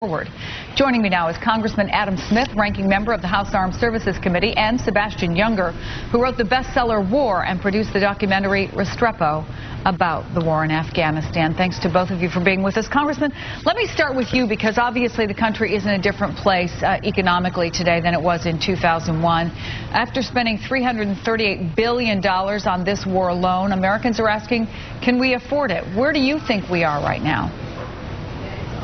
Forward. Joining me now is Congressman Adam Smith, ranking member of the House Armed Services Committee, and Sebastian Junger, who wrote the bestseller War and produced the documentary Restrepo about the war in Afghanistan. Thanks to both of you for being with us. Congressman, let me start with you because obviously the country is in a different place economically today than it was in 2001. After spending $338 billion on this war alone, Americans are asking, can we afford it? Where do you think we are right now?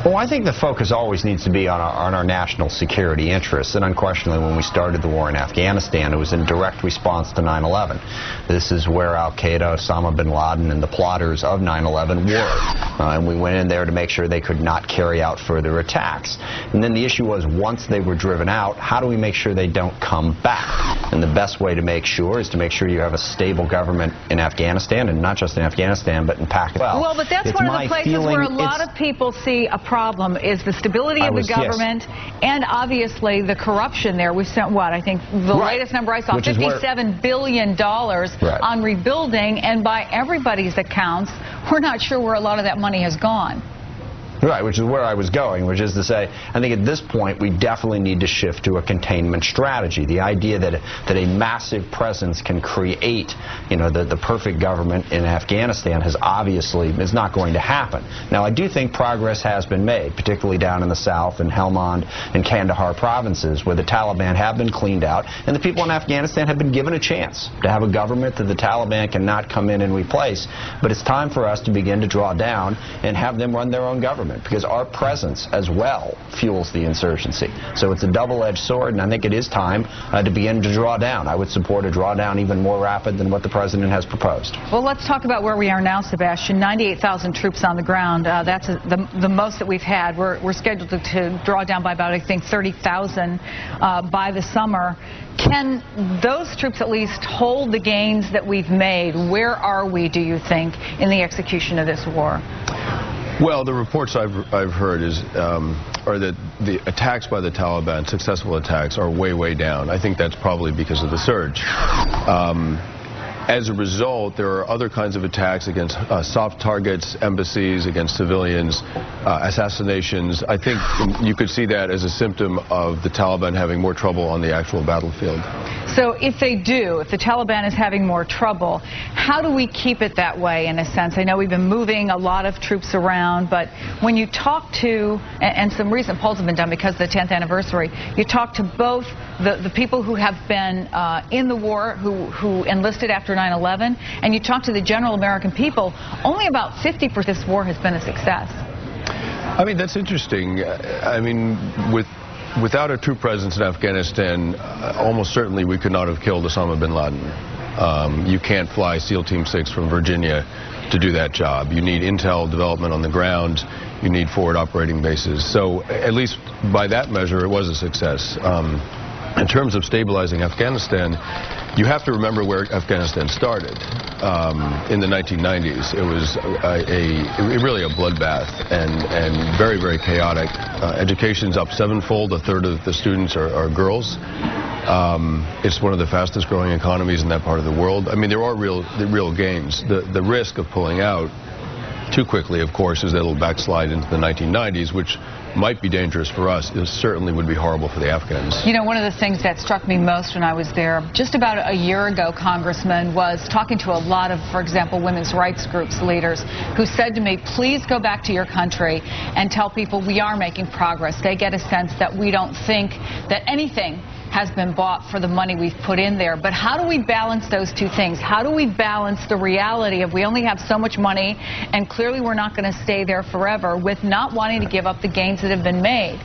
Well, I think the focus always needs to be on our national security interests, and unquestionably when we started the war in Afghanistan, it was in direct response to 9/11. This is where al-Qaeda, Osama bin Laden, and the plotters of 9/11 were, and we went in there to make sure they could not carry out further attacks. And then the issue was, once they were driven out, how do we make sure they don't come back? And the best way to make sure is to make sure you have a stable government in Afghanistan, and not just in Afghanistan, but in Pakistan. Well, but that's one of the places where a lot of people see a problem is the stability of the government and obviously the corruption there. We spent what, I think the latest number I saw, $57 billion on rebuilding, and by everybody's accounts, we're not sure where a lot of that money has gone. Right, which is where I was going, which is to say, I think at this point we definitely need to shift to a containment strategy. The idea that a massive presence can create, the perfect government in Afghanistan is not going to happen. Now, I do think progress has been made, particularly down in the south in Helmand and Kandahar provinces, where the Taliban have been cleaned out, and the people in Afghanistan have been given a chance to have a government that the Taliban cannot come in and replace. But it's time for us to begin to draw down and have them run their own government, because our presence as well fuels the insurgency. So it's a double-edged sword, and I think it is time to begin to draw down. I would support a drawdown even more rapid than what the president has proposed. Well, let's talk about where we are now, Sebastian. 98,000 troops on the ground. That's the most that we've had. We're scheduled to draw down by about, I think, 30,000 by the summer. Can those troops at least hold the gains that we've made? Where are we, do you think, in the execution of this war? Well, the reports I've heard are that the attacks by the Taliban, successful attacks, are way down. I think that's probably because of the surge. As a result, there are other kinds of attacks against soft targets, embassies, against civilians, assassinations. I think you could see that as a symptom of the Taliban having more trouble on the actual battlefield. So if the Taliban is having more trouble, how do we keep it that way in a sense? I know we've been moving a lot of troops around, but when you talk to, and some recent polls have been done because of the 10th anniversary, you talk to both the people who have been in the war, who enlisted after 9/11, and you talk to the general American people, only about 50% of this war has been a success. I mean, that's interesting. I mean, without a true presence in Afghanistan, almost certainly we could not have killed Osama bin Laden. You can't fly SEAL Team 6 from Virginia to do that job. You need intel development on the ground. You need forward operating bases. So at least by that measure, it was a success. In terms of stabilizing Afghanistan, you have to remember where Afghanistan started. In the 1990s, it was really a bloodbath and very chaotic. Education's up sevenfold. A third of the students are girls. It's one of the fastest growing economies in that part of the world. I mean, there are real gains. The risk of pulling out too quickly, of course, is that it'll backslide into the 1990s, which might be dangerous for us. It certainly would be horrible for the Afghans. You know, one of the things that struck me most when I was there just about a year ago, Congressman, was talking to a lot of, for example, women's rights groups leaders who said to me, please go back to your country and tell people we are making progress. They get a sense that we don't think that anything has been bought for the money we've put in there. But how do we balance those two things? How do we balance the reality of we only have so much money and clearly we're not going to stay there forever, with not wanting to give up the gains that have been made?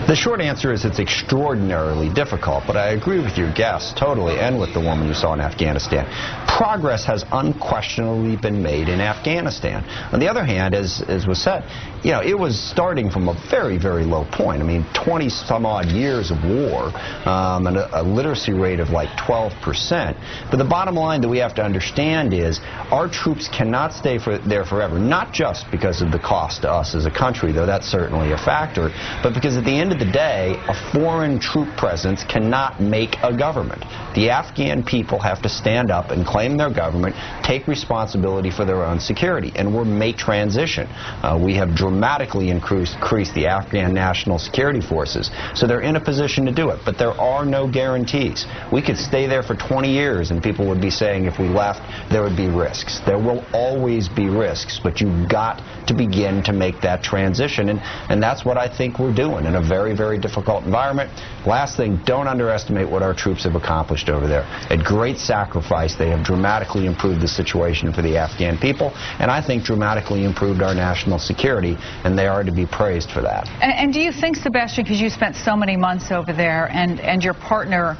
The short answer is it's extraordinarily difficult, but I agree with your guest totally, and with the woman you saw in Afghanistan. Progress has unquestionably been made in Afghanistan. On the other hand, as was said, it was starting from a very low point. I mean, 20 some odd years of war, and a literacy rate of like 12%. But the bottom line that we have to understand is our troops cannot stay there forever, not just because of the cost to us as a country, though that's certainly a factor, but because at the end of of the day, a foreign troop presence cannot make a government. The Afghan people have to stand up and claim their government, take responsibility for their own security, and we're make transition. We have dramatically increased the Afghan national security forces, so they're in a position to do it. But there are no guarantees. We could stay there for 20 years, and people would be saying if we left, there would be risks. There will always be risks, but you've got to begin to make that transition, and that's what I think we're doing in a very, very difficult environment. Last thing, don't underestimate what our troops have accomplished over there. At great sacrifice, they have dramatically improved the situation for the Afghan people, and I think dramatically improved our national security, and they are to be praised for that. And do you think, Sebastian, because you spent so many months over there, and your partner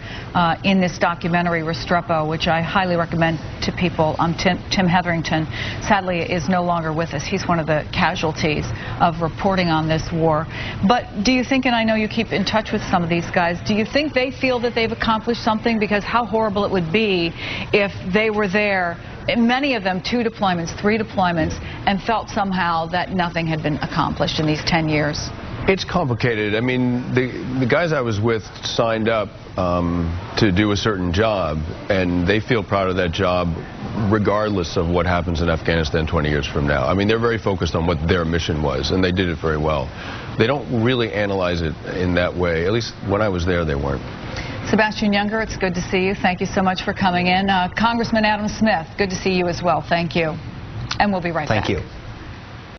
in this documentary, Restrepo, which I highly recommend to people, Tim Hetherington, sadly is no longer with us. He's one of the casualties of reporting on this war. But do you think, and I know you keep in touch with some of these guys, do you think they feel that they've accomplished something? Because how horrible it would be if they were there, many of them 2 deployments, 3 deployments, and felt somehow that nothing had been accomplished in these 10 years. It's complicated. I mean, the guys I was with signed up to do a certain job, and they feel proud of that job regardless of what happens in Afghanistan 20 years from now. I mean, they're very focused on what their mission was, and they did it very well. They don't really analyze it in that way. At least when I was there, they weren't. Sebastian Junger, it's good to see you. Thank you so much for coming in. Congressman Adam Smith, good to see you as well. Thank you. And we'll be right back. Thank you.